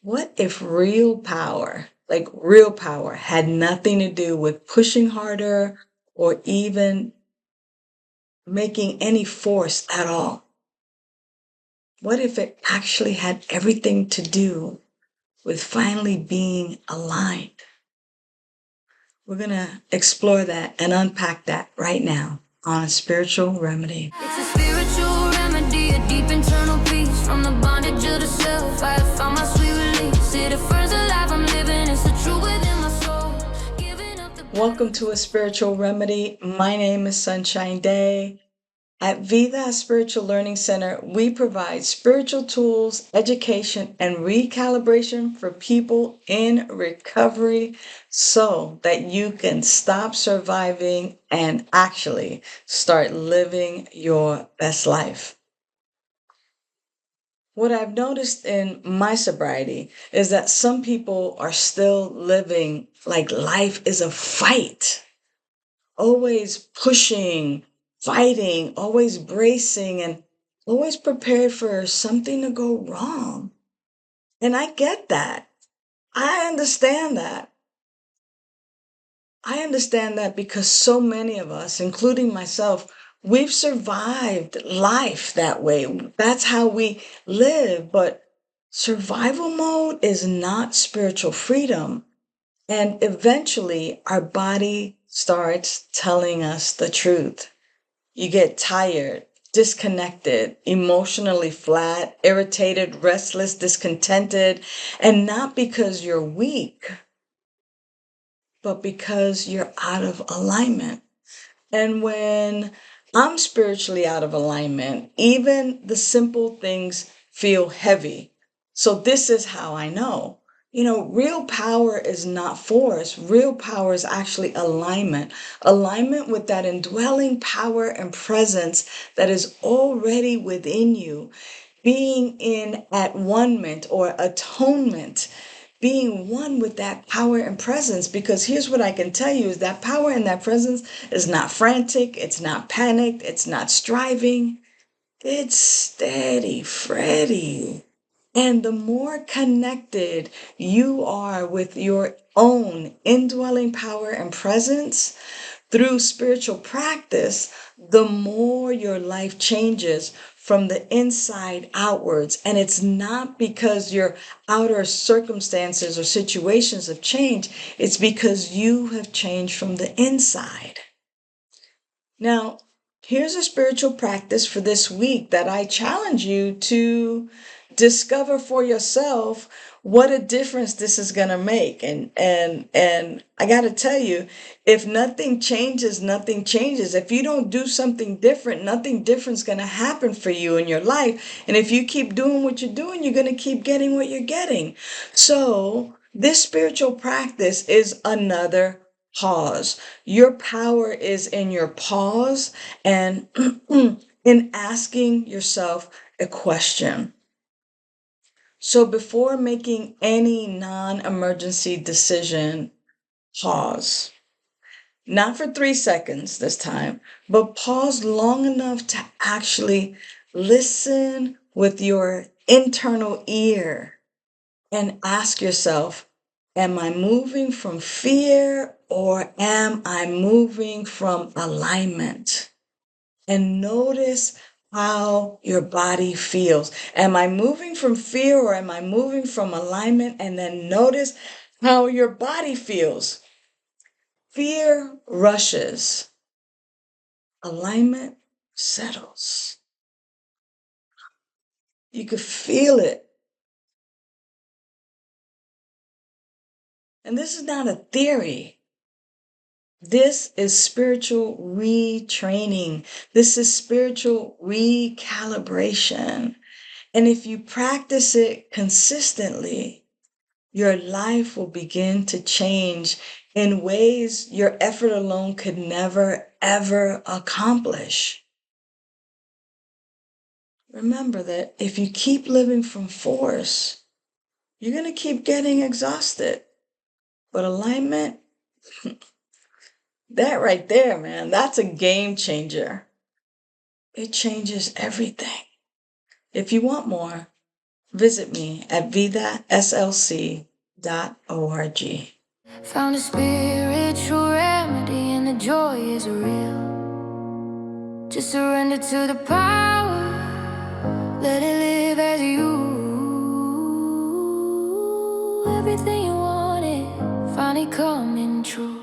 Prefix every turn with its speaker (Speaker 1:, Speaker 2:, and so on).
Speaker 1: What if real power, had nothing to do with pushing harder or even making any force at all? What if it actually had everything to do with finally being aligned? We're going to explore that and unpack that right now on A Spiritual Remedy.
Speaker 2: It's a spiritual remedy, a deep internal peace from the bondage of the self. I have found my sweet release. It affirms the life I'm living. It's the truth within my soul. Giving up the
Speaker 1: Welcome to A Spiritual Remedy. My name is Sunshine Daye. At Vida Spiritual Learning Center, we provide spiritual tools, education, and recalibration for people in recovery so that you can stop surviving and actually start living your best life. What I've noticed in my sobriety is that some people are still living like life is a fight, always pushing, fighting, always bracing, and always prepared for something to go wrong. And I get that. I understand that. I understand that because so many of us, including myself, we've survived life that way. That's how we live. But survival mode is not spiritual freedom. And eventually, our body starts telling us the truth. You get tired, disconnected, emotionally flat, irritated, restless, discontented, and not because you're weak, but because you're out of alignment. And when I'm spiritually out of alignment, even the simple things feel heavy. So this is how I know. Real power is not force. Real power is actually alignment. Alignment with that indwelling power and presence that is already within you. Being in at one-ment or atonement, being one with that power and presence. Because here's what I can tell you is that power and that presence is not frantic, it's not panicked, it's not striving. It's steady, Freddy. And the more connected you are with your own indwelling power and presence through spiritual practice, the more your life changes from the inside outwards. And it's not because your outer circumstances or situations have changed, it's because you have changed from the inside. Now, here's a spiritual practice for this week that I challenge you to discover for yourself what a difference this is going to make. And I got to tell you, if nothing changes, nothing changes. If you don't do something different, nothing different is going to happen for you in your life. And if you keep doing what you're doing, you're going to keep getting what you're getting. So this spiritual practice is another pause. Your power is in your pause and in asking yourself a question. So before making any non-emergency decision, pause. Not for 3 seconds this time, but pause long enough to actually listen with your internal ear and ask yourself, am I moving from fear or am I moving from alignment? And notice how your body feels. Am I moving from fear or am I moving from alignment? And then notice how your body feels. Fear rushes. Alignment settles. You could feel it. And this is not a theory. This is spiritual retraining. This is spiritual recalibration. And if you practice it consistently, your life will begin to change in ways your effort alone could never, ever accomplish. Remember that if you keep living from force, you're going to keep getting exhausted. But alignment, that right there, man, that's a game changer. It changes everything. If you want more, visit me at vidaslc.org.
Speaker 2: Found a spiritual remedy and the joy is real. Just surrender to the power, let it live as you. Everything you wanted finally coming true.